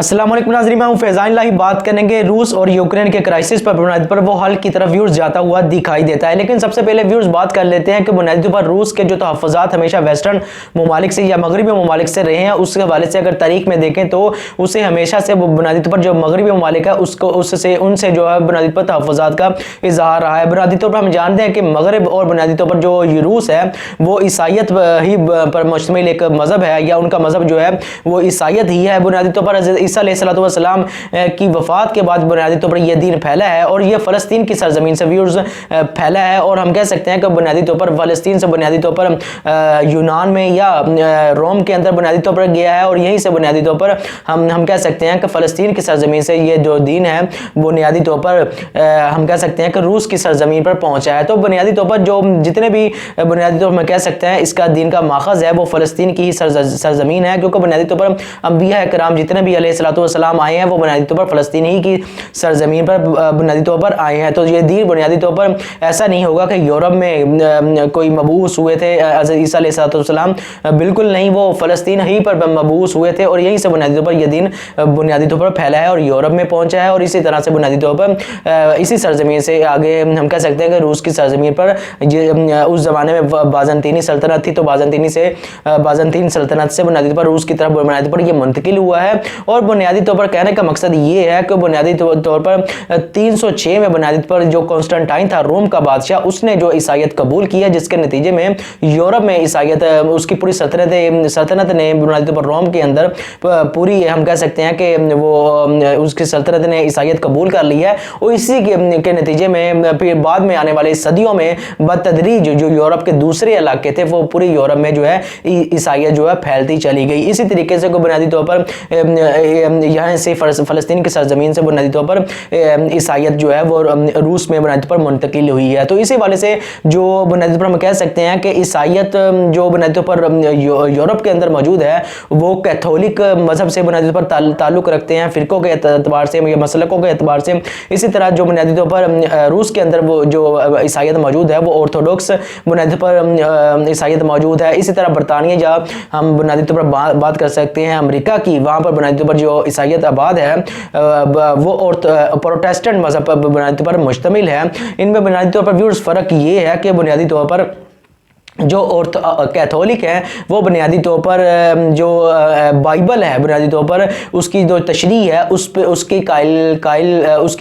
अस्सलाम वालेकुम नाज़रीन, मैं हूं फैज़ान लाही। बात करेंगे रूस और यूक्रेन के क्राइसिस पर। बुनियादी पर वो हल की तरफ व्यूज़ जाता हुआ दिखाई देता है, लेकिन सबसे पहले व्यूज़ बात कर लेते हैं कि बुनियादी पर रूस के जो तहफ़्फ़ुज़ात हमेशा वेस्टर्न ममालिक से या मगरबी ममालिक से रहे हैं, उसके हवाले से अगर तारीख में देखें तो उसे हमेशा से बुनियादी पर जो मगरबी ममालिक है उसको उनसे जो है बुनियादी पर तहफ़्फ़ुज़ात का इजहार रहा है। बुनियादी तौर पर हम जानते हैं कि मगरब और बुनियादी तौर पर जो रूस है वो ईसाइयत ही पर मुश्तमिल एक मज़हब है, या उनका मज़हब जो है वो ईसाइयत ही है। बुनियादी तौर पर ईसा अलैहिस्सलाम की वफ़ात के बाद बुनियादी तौर पर यह दीन फैला है और यह फ़लस्तीन की सरज़मीन से व्यूज़ फैला है। और हम कह सकते हैं कि बुनियादी तौर पर फ़लस्तीन से बुनियादी तौर पर यूनान में या रोम के अंदर बुनियादी तौर पर गया है, और यहीं से बुनियादी तौर पर हम कह सकते हैं कि फ़लस्तीन की सरज़मीन से ये जो दीन है बुनियादी तौर पर हम कह सकते हैं कि रूस की सरज़मीन पर पहुँचा है। तो बुनियादी तौर पर जो जितने भी बुनियादी तौर पर कह सकते हैं इसका दीन का माखज़ है वो फ़लस्तीन की ही सरज़मीन है, क्योंकि बुनियादी तौर पर अंबिया कराम जितने भी अलैहिस्सलाम आए हैं वो बुनियादी तौर पर फ़लस्तीन ही की सरज़मीन पर बुनियादी तौर पर आए हैं। तो ये दीन बुनियादी तौर पर ऐसा नहीं होगा कि यूरोप में कोई मबूस हुए थे हज़रत ईसा अलैहिस्सलाम, बिल्कुल नहीं, वो फ़लस्तीन ही पर मबूस हुए थे और यहीं से बुनियादी तौर पर यह दीन बुनियादी तौर पर फैला है और यूरोप में पहुंचा है। और इसी तरह से बुनियादी तौर पर इसी सरज़मीन से आगे हम कह सकते हैं कि रूस की सरज़मीन पर उस ज़माने में बाज़ंतीनी सल्तनत थी, तो बाज़ंतीन सल्तनत से बुनियादी तौर पर रूस की तरफ बुनियादी तौर पर यह मुंतकिल हुआ है। और बुनियादी तौर पर कहने का मकसद ये है कि बुनियादी तौर पर 306 में बुनियादी तौर पर जो कॉन्स्टेंटाइन था रोम का बादशाह, उसने जो ईसाइयत कबूल किया, जिसके नतीजे में यूरोप में ईसाइयत उसकी पूरी सल्तनत ने बुनियादी तौर पर रोम के अंदर पूरी हम कह सकते हैं कि वो उसकी सल्तनत ने ईसाइयत कबूल कर ली है। और इसी के नतीजे में फिर बाद में आने वाले सदियों में बतदरीज जो यूरोप के दूसरे इलाके थे वो पूरे यूरोप में जो है ईसाइयत जो है फैलती चली गई। इसी तरीके से बुनियादी तौर पर यहाँ से फ़लस्तीन की सरज़मीन से बुनियादी तौर पर ईसाइयत जो है वो रूस में बुनियादी तौर पर मुंतकिल हुई है। तो इसी वाले से जो बुनियादी तौर पर हम कह सकते हैं कि ईसाइयत जो बुनियादी तौर पर यूरोप के अंदर मौजूद है वो कैथोलिक मज़हब से बुनियादी तौर पर ताल्लुक़ रखते हैं, फ़िरक़ों के एतबार से या मसलकों के एतबार से। इसी तरह जो बुनियादी तौर पर रूस के अंदर वो जो ईसाइयत मौजूद है वो ऑर्थोडॉक्स बुनियादी तौर पर ईसाइयत मौजूद है। इसी तरह बरतानिया जहाँ हम बुनियादी तौर पर बात कर सकते हैं अमेरिका की, वहाँ पर बुनियादी तौर पर जो ईसाइयत आबाद है वो प्रोटेस्टेंट मज़हब पर बुनियादी तौर पर मुश्तमिल है। इनमें बुनियादी तौर पर व्यूज़ फ़र्क ये है कि बुनियादी तौर पर जो कैथोलिक है वो बुनियादी तौर पर जो बाइबल है बुनियादी तौर पर उसकी जो तशरीह है उसकी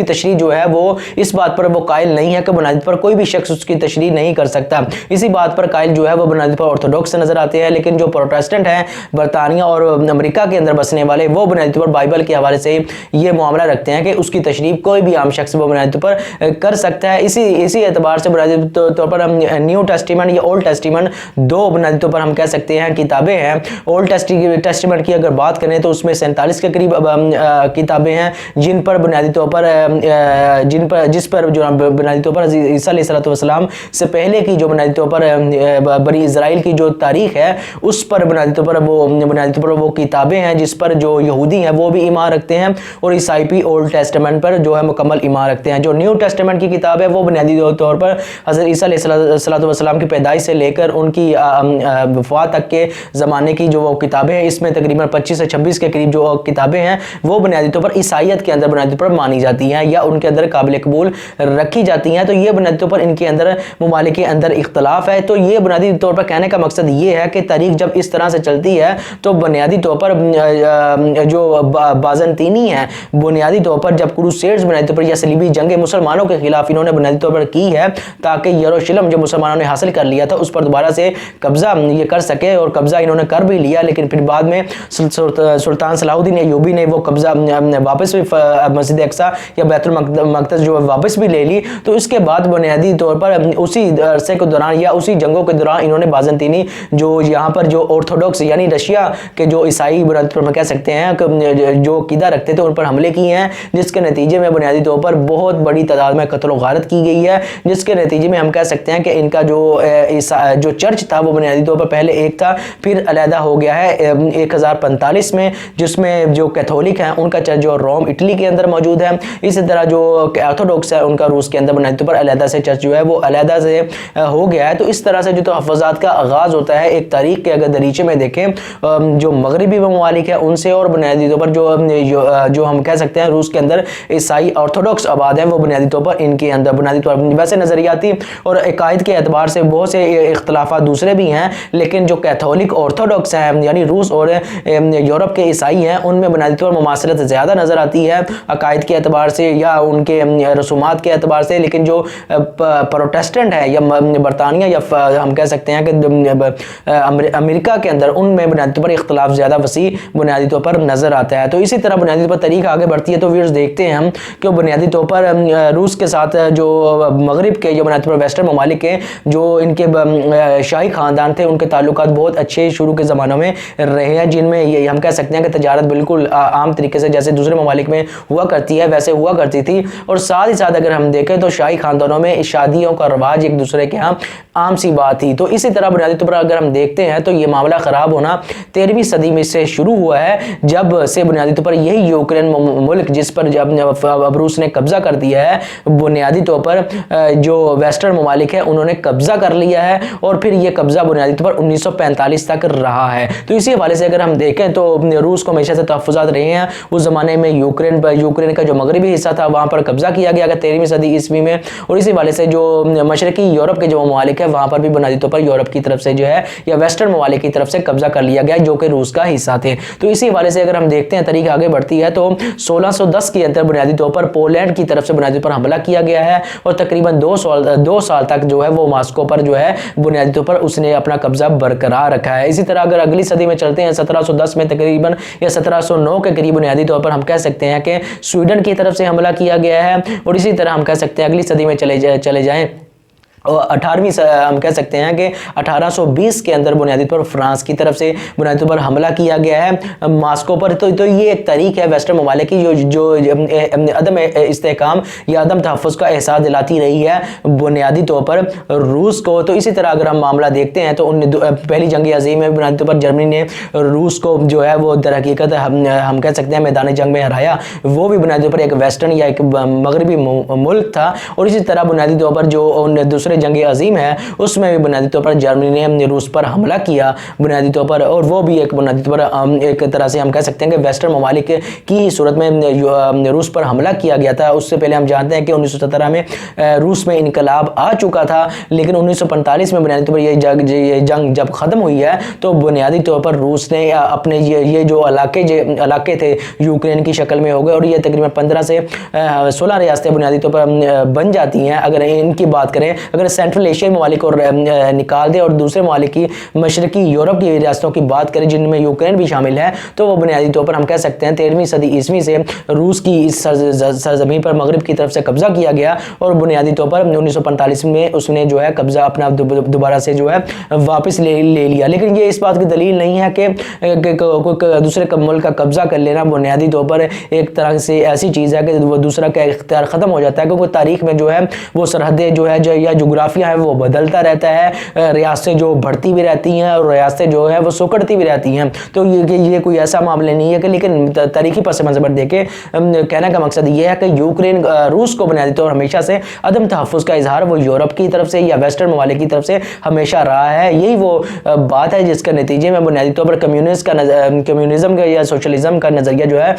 तशरीह जो है वो इस बात पर वो कायल नहीं है कि बुनियादी पर कोई भी शख्स उसकी तशरीह नहीं कर सकता। इसी बात पर कायल जो है वो बुनियादी पर ऑर्थोडॉक्स नज़र आते हैं, लेकिन जो प्रोटेस्टेंट हैं बरतानिया और अमेरिका के अंदर बसने वाले वो बुनियादी तौर पर बाइबल के हवाले से ये मामला रखते हैं कि उसकी तशरीह कोई भी आम शख्स वो बुनियादी तौर पर कर सकता है। इसी एतबार से बुनियादी तौर पर हम न्यू टेस्टिमेंट या ओल्ड टेस्टिमेंट दो बुनियादी तौर पर हम कह सकते हैं किताबें हैं। ओल्ड टेस्टिमेंट की अगर बात करें तो उसमें 47 के करीब किताबें हैं जिन पर बुनियादी तौर पर जिस पर जो बुनियादी तौर पर ईसा अलैहिस्सलाम से पहले की जो बुनियादी तौर पर बनी इज़राइल की जो तारीख है उस पर बुनियादी तौर पर वो किताबें हैं जिस पर जो यहूदी हैं वो भी ईमान रखते हैं, और ईसाई भी ओल्ड टेस्टामेंट पर जो है मुकम्मल ईमान रखते हैं। जो न्यू टेस्टामेंट की किताब है वो बुनियादी तौर पर हज़रत ईसा अलैहिस्सलाम की पैदाइश से लेकर उनकी वफ़ात तक के ज़माने की जो वो किताबें हैं, इसमें तकरीबन 25 से 26 के करीब जो किताबें हैं वो बुनियादी तौर पर ईसाइयत के अंदर बुनियादी तौर पर मानी जाती हैं या उनके अंदर काबिल कबूल रखी जाती हैं। तो ये बुनियादी तौर पर इनके अंदर ममालिक के अंदर इख्तलाफ है। तो ये बुनियादी तौर पर कहने का मकसद ये है कि तारीख जब इस तरह से चलती है तो बुनियादी तौर पर जो बाज़ंतीनी है बुनियादी तौर पर जब क्रूसेड्स बुनियादी तौर पर या सलीबी जंगे मुसलमानों के खिलाफ इन्होंने बुनियादी तौर पर की है ताकि यरूशलेम जो मुसलमानों ने हासिल कर लिया था उस पर दोबारा से कब्जा ये कर सके, और कब्जा इन्होंने कर भी लिया। लेकिन फिर बाद में सुल्तान सलाहुद्दीन अय्यूबी ने वो कब्जा वापस भी मस्जिद अक्सा या बैतुल मक़दस जो वापस भी ले ली। तो इसके बाद बुनियादी तौर पर उसी अरसे के दौरान या उसी जंगों के दौरान इन्होंने बाज़ंतीनी जो यहाँ पर जो ऑर्थोडॉक्स यानी रशिया के जो ईसाई बुनियादी तौर पर कह सकते हैं जो क़ीदा रखते थे उन पर हमले किए हैं, जिसके नतीजे में बुनियादी तौर पर बहुत बड़ी तादाद में कत्ल व गारत की गई है, जिसके नतीजे में हम कह सकते हैं कि इनका जो जो चर्च था वो बुनियादी तौर पर पहले एक था, फिर अलहदा हो गया है 1045 में, जिसमें जो कैथोलिक हैं उनका चर्च जो रोम इटली के अंदर मौजूद है। इसी तरह जो ऑर्थोडॉक्स है उनका रूस के अंदर बुनियादी तौर पर अलहदा से चर्च जो है वो अलहदा से हो गया है। तो इस तरह से जो तहफ़्फ़ुज़ात का आगाज़ होता है एक तारीख के अगर दरीचे में देखें जो मगरबी ममालिक है उनसे, और बुनियादी तौर पर जो हम कह सकते हैं रूस के अंदर ईसाई ऑर्थोडॉक्स आबाद हैं, वो बुनियादी तौर पर इनके अंदर बुनियादी तौर पर वैसे नज़रियाती और अकायद के एतबार से बहुत से इख्तलाफात दूसरे भी हैं, लेकिन जो कैथोलिक ऑर्थोडॉक्स हैं यानी रूस और यूरोप के ईसाई हैं उनमें बुनियादी तौर पर मुमासलत ज़्यादा नज़र आती है अकायद के एतबार से या उनके रसूमात के एतबार से। लेकिन जो प्रोटेस्टेंट है या बरतानिया या हम कह सकते हैं कि अमेरिका के अंदर, उनमें बुनियादी तौर पर इख्तलाफ ज़्यादा वसी बुनियादी तौर पर नज़र आता है। तो इसी तरह बुनियादी तौर पर तरीक़ आगे बढ़ती है। तो व्यूअर्स देखते हैं हम कि बुनियादी तौर पर रूस के साथ जो मगरिब के जो बुनियादी तौर पर वेस्टर्न ममालिक के जो इनके शाही ख़ानदान थे उनके ताल्लुकात बहुत अच्छे शुरू के ज़मानों में रहे हैं, जिनमें ये हम कह सकते हैं कि तजारत बिल्कुल आम तरीके से जैसे दूसरे ममालिक में हुआ करती है वैसे हुआ करती थी। और साथ ही साथ अगर हम देखें तो शाही ख़ानदानों में शादियों का रवाज एक दूसरे के यहाँ आम सी बात थी। तो इसी तरह बुनियादी तौर पर अगर हम देखते हैं तो ये मामला ख़राब होना 13वीं सदी में से शुरू हुआ है, जब से बुनियादी तौर पर यही यूक्रेन मुल्क जिस पर अब रूस ने कब्जा कर दिया है, बुनियादी तौर पर जो वेस्टर्न ममालिक है उन्होंने कब्जा कर लिया है, और फिर ये कब्जा बुनियादी तौर पर 1945 तक रहा है। तो इसी हवाले से अगर हम देखें तो रूस को हमेशा से तहफ़्फ़ुज़ात रहे हैं। उस ज़माने में यूक्रेन का जो मगरबी हिस्सा था वहाँ पर कब्जा किया गया 13वीं सदी ईस्वी में, और इसी हवाले से जो मशरकी यूरोप के जो ममालिक है वहाँ पर भी बुनियादी तौर पर यूरोप की तरफ से जो है या वेस्टर्न ममालिक की तरफ से कब्जा कर लिया गया जो कि रूस का हिस्सा थे। तो इसी हवाले से अगर हम देखते हैं तरीका आगे बढ़ती है तो 1610 के अंदर बुनियादी तौर पर पोलैंड की तरफ से बुनियादी तौर पर हमला किया गया है, और तकरीबन 2 साल तक जो है वो मॉस्को पर जो है बुनियादी तौर पर उसने अपना कब्जा बरकरार रखा है। इसी तरह अगर अगली सदी में चलते हैं 1710 में तकरीबन या 1709 के करीब बुनियादी तौर पर हम कह सकते हैं कि स्वीडन की तरफ से हमला किया गया है, और इसी तरह हम कह सकते हैं अगली सदी में चले जाएं और 18वीं हम कह सकते हैं कि 1820 के अंदर बुनियादी तौर पर फ्रांस की तरफ से बुनियादी तौर पर हमला किया गया है मॉस्को पर। तो ये एक तारीख है वेस्टर्न ममालिक की जो अदम इस्तेहकाम या अदम तहफ़्फ़ुज़ का एहसास दिलाती रही है बुनियादी तौर पर रूस को। तो इसी तरह अगर हम मामला देखते हैं तो पहली जंग अज़ीम में बुनियादी तौर पर जर्मनी ने रूस को जो है वो दर हकीकत हम कह सकते हैं मैदान जंग में हराया। वो भी बुनियादी तौर पर एक वेस्टर्न या एक मगरबी मुल्क था। और इसी तरह बुनियादी तौर पर जो दूसरे जंग अज़ीम है उसमें भी बुनियादी तौर पर जर्मनी ने रूस पर हमला किया बुनियादी तौर पर, और वो भी एक बुनियादी तौर पर एक तरह से हम कह सकते हैं कि वेस्टर्न ममालिक की सूरत में रूस पर हमला किया गया था। उससे पहले हम जानते हैं कि 1917 में रूस में इनकलाब आ चुका था, लेकिन 1945 में बुनियादी तौर पर ये जंग जब ख़त्म हुई है तो बुनियादी तौर पर रूस ने अपने ये जो इलाके थे यूक्रेन की शक्ल में हो गए, और ये तकरीबन 15 से 16 रियासतें बुनियादी तौर पर बन जाती हैं। अगर इनकी बात करें, अगर सेंट्रल एशियाई ममालिक को निकाल दे और दूसरे ममालिक की मशरकी यूरोप की रियासतों की बात करें जिनमें यूक्रेन भी शामिल है, तो वो बुनियादी तौर पर हम कह सकते हैं 13वीं सदी ईस्वी से रूस की इस सरजमीन पर मगरिब की तरफ से कब्जा किया गया, और बुनियादी तौर पर 1945 में उसने जो है कब्जा अपना दोबारा से जो है वापस ले लिया। लेकिन ये इस बात की दलील नहीं है कि कोई दूसरे मुल्क का कब्जा कर लेना बुनियादी तौर पर एक तरह से ऐसी चीज़ है कि वो दूसरा का इख्तियार ख़त्म हो जाता है, क्योंकि तारीख में जो है वो सरहदें जो है या जोग्राफिया है वो बदलता रहता है, रियासतें जो बढ़ती भी रहती हैं और रियासतें जो है वो सुकड़ती भी रहती हैं। तो ये कोई ऐसा मामला नहीं है कि, लेकिन तारीखी पस मंज़र पर देखे कहने का मकसद ये है कि यूक्रेन रूस को बुनियादी तौर हमेशा से अदम तहफ़्फ़ुज़ का इजहार वो यूरोप की तरफ से या वेस्टर्न ममालिक की तरफ से हमेशा रहा है। यही वो बात है जिसके नतीजे में बुनियादी तौर पर कम्युनिज़म का या सोशलिज़म का नज़रिया जो है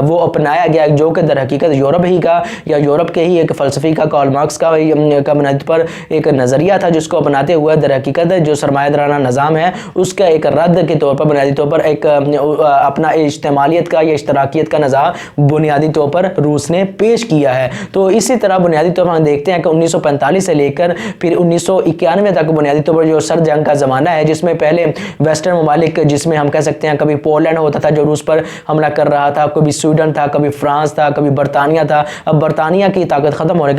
वो अपनाया गया, जो कि दर हकीकत यूरोप ही का या यूरोप के ही एक फ़लसफ़ी का कार्ल मार्क्स का बुनियादी पर एक नज़रिया था, जिसको अपनाते हुए दर हकीकत जो सरमायादाराना निज़ाम है उसका एक रद्द के तौर पर बुनियादी तौर पर एक अपना इज्तिमालियत का या इश्तराकियत का निज़ाम बुनियादी तौर पर रूस ने पेश किया है। तो इसी तरह बुनियादी तौर पर हम देखते हैं कि 1945 से लेकर फिर 1991 तक बुनियादी तौर पर जो सर्द जंग का ज़माना है, जिसमें पहले वेस्टर्न ममालिक जिसमें हम कह सकते हैं कभी पोलैंड होता था जो रूस पर हमला कर रहा था, कभी स्वीडन था, कभी फ्रांस था, कभी बरतानिया था। अब बरतानिया की ताकत ख़त्म होने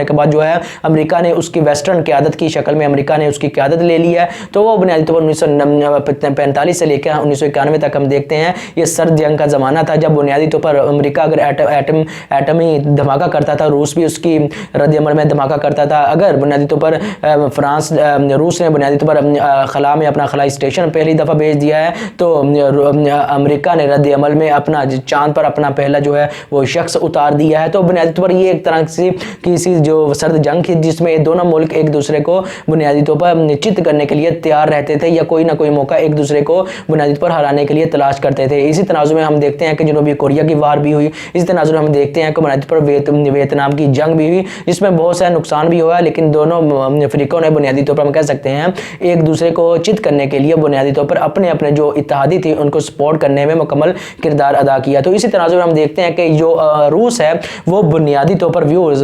के बाद जो है अमेरिका ने उसकी वेस्टर्न क़यादत की शक्ल में अमेरिका ने उसकी क़यादत ले ली है। तो वो बुनियादी तौर पर 1945 से लेकर 1991 तक हम देखते हैं ये सर्द जंग का ज़माना था, जब बुनियादी तौर पर अमेरिका अगर एटमी धमाका करता था, रूस भी उसकी रद्द-ए-अमल में धमाका करता था। अगर बुनियादी तौर पर रूस ने बुनियादी तौर पर खला में अपना खलाई स्टेशन पहली दफ़ा भेज दिया है, तो अमेरिका ने रद्द-ए-अमल में अपना चांद पर अपना पहला जो है वो शख्स उतार दिया है। तो बुनियादी तौर पर ये एक तरह से किसी जो सर्द जंग थी जिसमें दोनों मुल्क एक दूसरे को बुनियादी तौर पर चित करने के लिए तैयार रहते थे या कोई ना कोई मौका एक दूसरे को बुनियादी तौर पर हराने के लिए तलाश करते थे। इसी तनाज़ुर में हम देखते हैं कि जनूबी कोरिया की वार भी हुई, इसी तनाज़ुर में हम देखते हैं कि बुनियादी तौर पर वियतनाम की जंग भी हुई जिसमें बहुत सारा नुकसान भी हुआ, लेकिन दोनों फ़रीकों ने बुनियादी तौर पर हम कह सकते हैं एक दूसरे को चित करने के लिए बुनियादी तौर पर अपने अपने जो इत्तेहादी थी उनको सपोर्ट करने में मुकम्मल किरदार अदा किया। तो इसी तनाज़ुर में हम देखते हैं कि जो रूस है वो बुनियादी तौर पर व्यूज़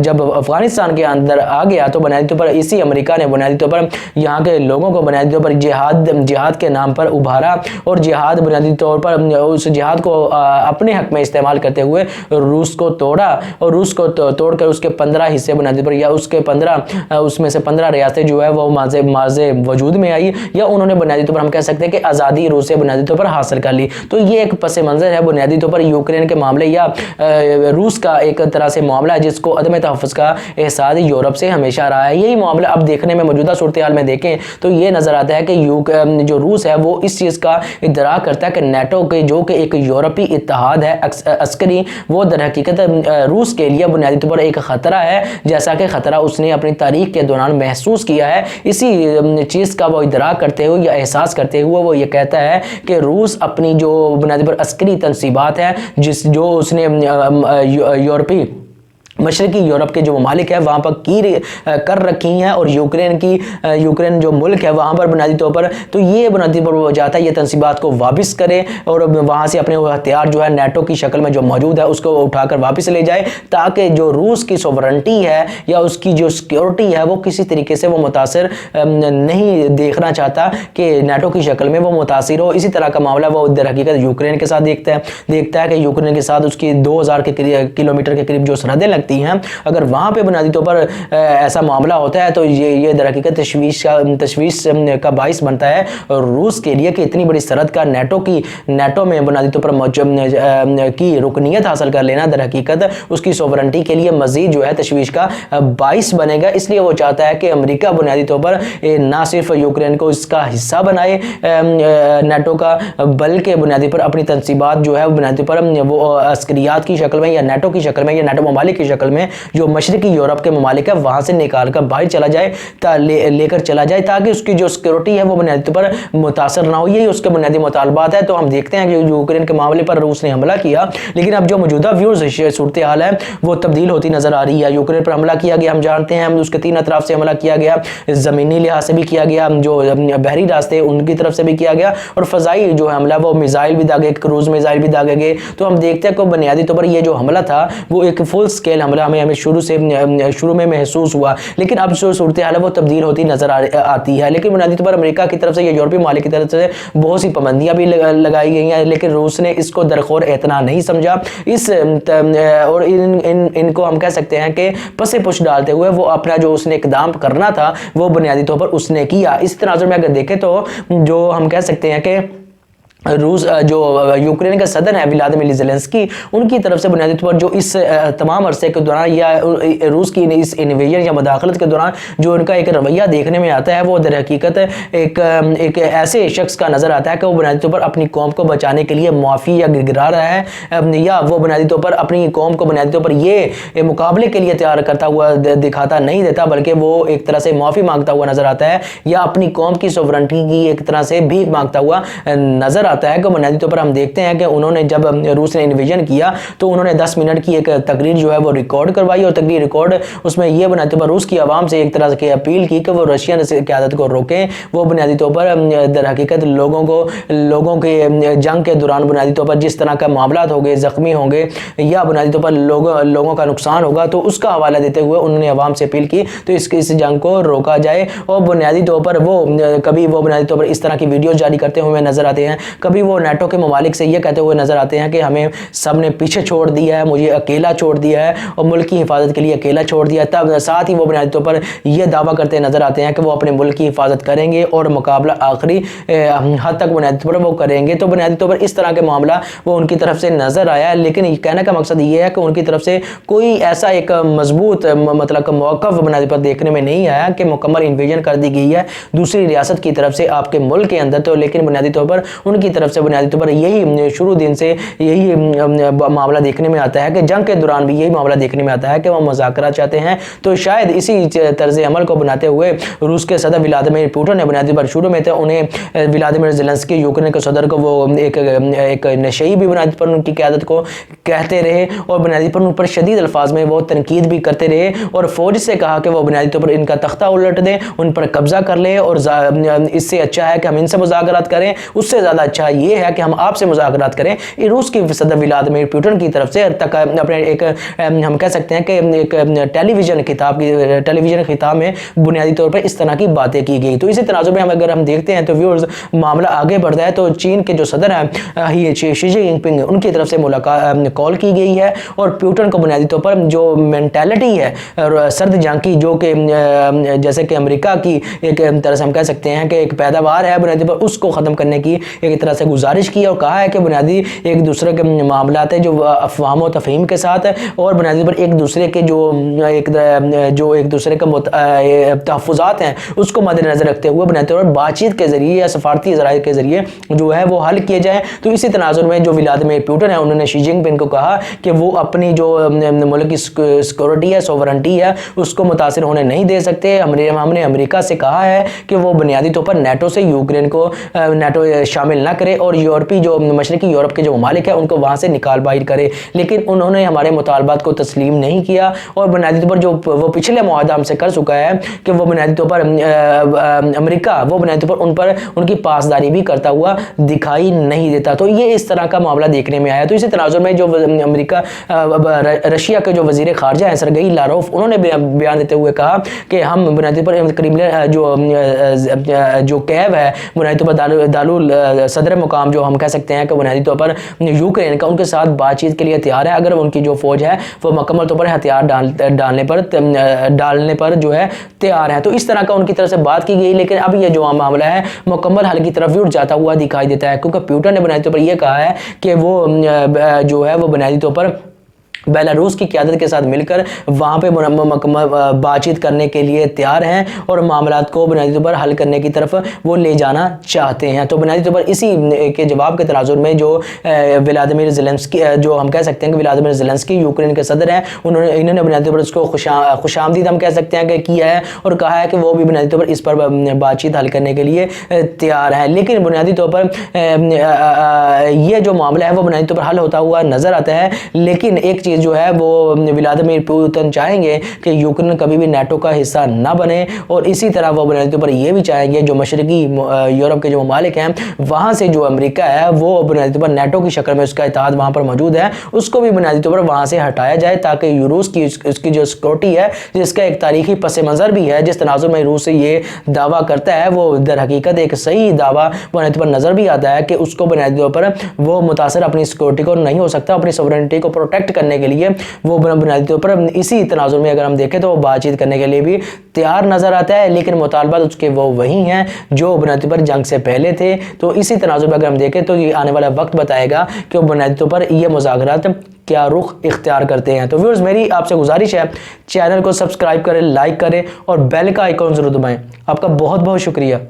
जब अफ़गानिस्तान के अंदर आ गया तो बुनियादी तौर पर इसी अमेरिका ने बुनियादी तौर पर यहाँ के लोगों को बुनियादी तौर पर जिहाद के नाम पर उभारा और जिहाद बुनियादी तौर पर उस जिहाद को अपने हक में इस्तेमाल करते हुए रूस को तोड़ा और रूस को तोड़कर उसके 15 हिस्से बुनियादी तौर पर या उसके 15 उसमें से 15 रियासतें जो है वो माजे वजूद में आई या उन्होंने बुनियादी तौर पर हम कह सकते हैं कि आज़ादी रूस से बुनियादी तौर पर हासिल कर ली। तो ये एक पस मंज़र है बुनियादी तौर पर यूक्रेन के मामले या रूस का एक तरह से मामला है जिसको अदम तहफ़्फ़ुज़ का एहसास यूरोप से हमेशा रहा है। यही मामला अब देखने में मौजूदा सूरत हाल में देखें तो ये नज़र आता है कि जो रूस है वो इस चीज़ का इदराक करता है कि नेटो के जो कि एक यूरोपी इत्तेहाद है अस्करी, वो दर हकीकत रूस के लिए बुनियादी तौर पर एक ख़तरा है, जैसा कि ख़तरा उसने अपनी तारीख के दौरान महसूस किया है। इसी चीज़ का वो इदराक करते हुए या एहसास करते हुए वो ये कहता है कि रूस अपनी जो बुनियादी पर अस्करी तनसीबात है जो उसने यूरोपी मशरकी यूरोप के जो ममालिक है वहाँ पर कर रखी हैं और यूक्रेन जो मुल्क है वहाँ पर बुनियादी तौर पर तो ये बुनियादी तौर पर वो चाहता है ये तनसीबात को वापस करे और वहाँ से अपने हथियार जो है नेटो की शक्ल में जो मौजूद है उसको उठाकर वापस ले जाए, ताकि जो रूस की सोवरेंटी है या उसकी जो सिक्योरिटी है वो किसी तरीके से वो मुतासर नहीं देखना चाहता कि नेटो की शक्ल में वो मुतासर हो। इसी तरह का मामला वो दर हकीकत यूक्रेन के साथ देखता है कि यूक्रेन के साथ उसकी 2000 किलोमीटर के करीब जो सरहदें लगती हैं, अगर वहाँ पे बुनियादी तौर पर ऐसा मामला होता है तो ये दर हकीकत तशवीश का बाइस बनता है रूस के लिए कि इतनी बड़ी सरहद का नेटो में बुनियादी तौर पर की रुकनीत हासिल कर लेना दर हकीकत उसकी सोवरेंटी के लिए मजीद जो है तशवीश का बाइस बनेगा। इसलिए वो चाहता है कि अमेरिका बुनियादी तौर पर ना सिर्फ यूक्रेन को इसका हिस्सा बनाए नेटो का, बल्कि बुनियादी पर अपनी तनसीबात जो है बुनियादी पर वो अस्करियात की शक्ल में या नेटो की शक्ल में या नेटो ममालिक की शक्ल में जो मशरकी यूरोप के ममालिक है वहाँ से निकाल कर बाहर चला जाए लेकर चला जाए, ताकि उसकी जो सिक्योरिटी है वो बुनियादी तौर पर मुतासर ना हो। यही उसके बुनियादी मुतालबात है। तो हम देखते हैं कि यूक्रेन के मामले पर रूस ने हमला किया, लेकिन अब जो मौजूदा व्यूज़ सूरत हाल है वो तब्दील होती नजर आ रही है। यूक्रेन पर हमला किया गया, हम जानते हैं उसके 3 अतराफ से हमला किया गया, ज़मीनी लिहाज से भी किया गया, जो बहरी रास्ते उनकी तरफ से भी किया गया और फ़ज़ाई जो हमला वो मिसाइल भी दागे, क्रूज़ मिसाइल भी दागे गए। तो हम देखते हैं कि बुनियादी तौर पर ये जो हमला था वो एक फुल स्केल हमला हमें शुरू में महसूस हुआ, लेकिन अब जो सूरत हाल है वो तब्दील होती नजर आती है। लेकिन बुनियादी तौर पर अमेरिका की तरफ से या यूरोपीय मालिक की तरफ से बहुत सी पाबंदियां भी लगाई गई हैं, लेकिन रूस ने इसको दरखोर एतना नहीं समझा। और इनको हम कह सकते हैं कि पसे पुश डालते हुए वो अपना जो उसने इकदाम करना था वो बुनियादी तौर पर उसने किया। इस तनाजुर में अगर देखें तो जो हम कह सकते हैं कि रूस जो यूक्रेन का सदर है व्लादिमीर ज़ेलेंस्की, उनकी तरफ से बुनियादी तौर पर जो इस तमाम अरसे के दौरान या रूस की इस इन्वेजन या मुदाखलत के दौरान जो उनका एक रवैया देखने में आता है वो दर हकीकत एक ऐसे शख्स का नज़र आता है कि वो बुनियादी तौर पर अपनी कौम को बचाने के लिए मुआफ़ी या गिरगिरा रहा है, या वो बुनियादी तौर पर अपनी कौम को बुनियादी तौर पर ये मुकाबले के लिए तैयार करता हुआ दिखाता नहीं देता, बल्कि वो एक तरह से माफ़ी मांगता हुआ नज़र आता है या अपनी कौम की सोवरेंटी की एक तरह से भीख मांगता हुआ नज़र आता है। कि बुनियादी तौर पर हम देखते हैं कि उन्होंने जब रूस ने इन्वेजन किया तो उन्होंने 10 मिनट की एक तकरीर जो है वो रिकॉर्ड करवाई और तकरीर रिकॉर्ड उसमें यह बुनियादी तौर पर रूस की आवाम से एक तरह से अपील की कि वो रशियन क़यादत को रोकें। वो बुनियादी तौर पर दर हकीकत लोगों के जंग के दौरान बुनियादी तौर पर जिस तरह का मामला होंगे, ज़ख्मी होंगे या बुनियादी तौर पर लोगों का नुकसान होगा, तो उसका हवाला देते हुए उन्होंने आवाम से अपील की तो इस जंग को रोका जाए। और बुनियादी तौर पर वो कभी वो बुनियादी तौर पर इस तरह की वीडियो जारी करते हुए नजर आते हैं, कभी वो नेटो के ममालिक से ये कहते हुए नजर आते हैं कि हमें सब ने पीछे छोड़ दिया है, मुझे अकेला छोड़ दिया है और मुल्क की हिफाजत के लिए अकेला छोड़ दिया। तब साथ ही वो बुनियादी तौर पर यह दावा करते नजर आते हैं कि वो अपने मुल्क की हिफाजत करेंगे और मुकाबला आखिरी हद तक बुनियादी तौर पर वो करेंगे। तो बुनियादी तौर पर इस तरह के मामला वो उनकी तरफ से नजर आया, लेकिन कहने का मकसद ये है कि उनकी तरफ से कोई ऐसा एक मजबूत मतलब मौक़िफ़ बुनियादी पर देखने में नहीं आया कि मुकम्मल इन्वेजन कर दी गई है दूसरी रियासत की तरफ से आपके मुल्क के अंदर। तो लेकिन बुनियादी तौर पर उनकी तरफ से बुनियादी तौर पर यही शुरू दिन से यही मामला देखने में आता है कि जंग के दौरान भी यही मामला देखने में आता है कि वो मुज़ाकरा चाहते हैं। तो शायद इसी तर्ज अमल को बनाते हुए रूस के सदर व्लादिमीर पुतिन ने बुनियादी पर शुरू में तो उन्हें व्लादिमीर ज़ेलेंस्की यूक्रेन के सदर को वो एक नशई भी बुनियादी पर उनकी क़यादत को कहते रहे और बुनियादी पर उन पर शदीद अल्फाज में वो तनकीद भी करते रहे और फ़ौज से कहा कि वो बुनियादी तौर पर इनका तख्ता उलट दें, उन पर कब्जा कर ले और इससे अच्छा है कि हम इनसे मुज़ाकरात करें, उससे ज़्यादा अच्छा ये है कि हम आपसे मुज़ाकरात करें। रूस की सदर व्लादिमीर पुतिन की तरफ से तक अपने एक हम कह सकते हैं कि एक टेलीविज़न खिताब में बुनियादी तौर पर इस तरह की बातें की गई। तो इसी तनाज़ुर में अगर हम देखते हैं तो व्यूअर्स मामला आगे बढ़ता है तो चीन के जो सदर हैं शी जिनपिंग उनकी तरफ से मुलाकात कॉल की गई है और पुतिन को बुनियादी तौर पर जो मेंटालिटी है सर्द जंग की जो कि जैसे कि अमेरिका की एक तरह से हम कह सकते हैं कि एक पैदावार है बुनियादी पर उसको ख़त्म करने की एक तरह से गुजारिश की और कहा है कि बुनियादी एक दूसरे के मामलात है जो अफवाह और तफहीम के साथ और बुनियादी पर एक दूसरे के जो एक दूसरे के तहफ़्फ़ुज़ात हैं उसको मद्देनज़र रखते हुए बुनियादी तौर पर बातचीत के ज़रिए या सफारती ज़राए के ज़रिए जो है वो हल किए जाए। तो इसी तनाज़ुर में जो व्लादिमीर पुतिन है उन्होंने शी जिनपिंग को कहा कि वो अपनी जो मुल्क की सिक्योरिटी है, सोवरेंटी है, उसको मुतासिर होने नहीं दे सकते। हमने अमेरिका से कहा है कि वो बुनियादी तौर पर नेटो से यूक्रेन को नेटो शामिल ना करे और यूरोपीय जो मशरकी यूरोप के जो ममालिक है उनको वहाँ से निकाल बाहर करे, लेकिन उन्होंने हमारे मुतालबात को तस्लीम नहीं किया और बुनियादी तौर पर जो वो पिछले मुआहदा हमसे कर चुका है कि वो बुनियादी तौर पर अमेरिका वो बुनियादी तौर पर उन पर उनकी पासदारी भी करता हुआ दिखाई नहीं देता। तो ये इस तरह का मामला देखने में आया। तो इसी तनाजुर में जो अमेरिका रशिया के जो वज़ीर ख़ारजा हैं सरगई लारोफ उन्होंने बयान देते हुए कहा कि हम बुनियादी पर क्रेमलिन जो कैब है बुनियादी तौर पर दारुल सदर मुकाम जो हम कह सकते हैं कि बुनियादी तौर पर यूक्रेन का उनके साथ बातचीत के लिए तैयार है अगर उनकी जो फ़ौज है वो मुकम्मल तौर पर हथियार डालने पर जो है तैयार है। तो इस तरह का उनकी तरफ से बात की गई, लेकिन अब ये जो मामला है मुकम्मल हल की तरफ भी उठ जाता हुआ दिखाई देता है क्योंकि पुतिन ने बुनियादी तौर पर यह कहा है कि वो जो है वो बुनियादी तौर पर बेलारूस की क़यादत के साथ मिलकर वहाँ पे बातचीत करने के लिए तैयार हैं और मामलात को बुनियादी तौर पर हल करने की तरफ वो ले जाना चाहते हैं। तो बुनियादी तौर पर इसी के जवाब के तनाजुर में जो व्लादिमीर ज़ेलेंस्की जो हम कह सकते हैं कि व्लादिमीर ज़ेलेंस्की यूक्रेन के सदर हैं इन्होंने बुनियादी तौर पर इसको खुशामदीद हम कह सकते हैं कि किया है और कहा है कि वो भी बुनियादी तौर पर इस पर बातचीत हल करने के लिए तैयार है। लेकिन बुनियादी तौर पर यह जो मामला है वो बुनियादी तौर पर हल होता हुआ नज़र आता है, लेकिन एक चीज़ जो है वो व्लादिमीर पुतिन चाहेंगे कि यूक्रेन कभी भी नेटो का हिस्सा ना बने और इसी तरह वो बुनियादी तौर पर ये भी चाहेंगे जो मशरकी यूरोप के जो ममालिक हैं वहाँ से जो अमेरिका है वो बुनियादी तौर पर नेटो की शक्ल में उसका इत्तेहाद वहाँ पर मौजूद है उसको भी बुनियादी तौर पर वहाँ से हटाया जाए ताकि रूस की उसकी जो सिक्योरिटी है जिसका एक तारीखी पस मंज़र भी है जिस तनाजुर में रूस से ये दावा करता है वो दर हकीकत एक सही दावा बुनियादी तौर पर नज़र भी आता है कि उसको बुनियादी तौर पर वो मुतासर अपनी सिक्योरिटी को नहीं हो सकता, अपनी सॉवरेनिटी को प्रोटेक्ट करने के लिए वो बुनियादी तौर पर इसी तनाजुर में अगर हम देखें तो वो बातचीत करने के लिए भी तैयार नजर आता है, लेकिन मुतालबात उसके वो वही हैं जो बुनियादी तौर पर जंग से पहले थे। तो इसी तनाजुर में अगर हम देखें तो ये आने वाला वक्त बताएगा कि वो बुनियादी तौर पर ये मुज़ाकरात क्या रुख इख्तियार करते हैं। तो व्यूअर्स मेरी आपसे गुजारिश है चैनल को सब्सक्राइब करें, लाइक करें और बेल का आइकॉन जरूर दबाएं। आपका बहुत बहुत शुक्रिया।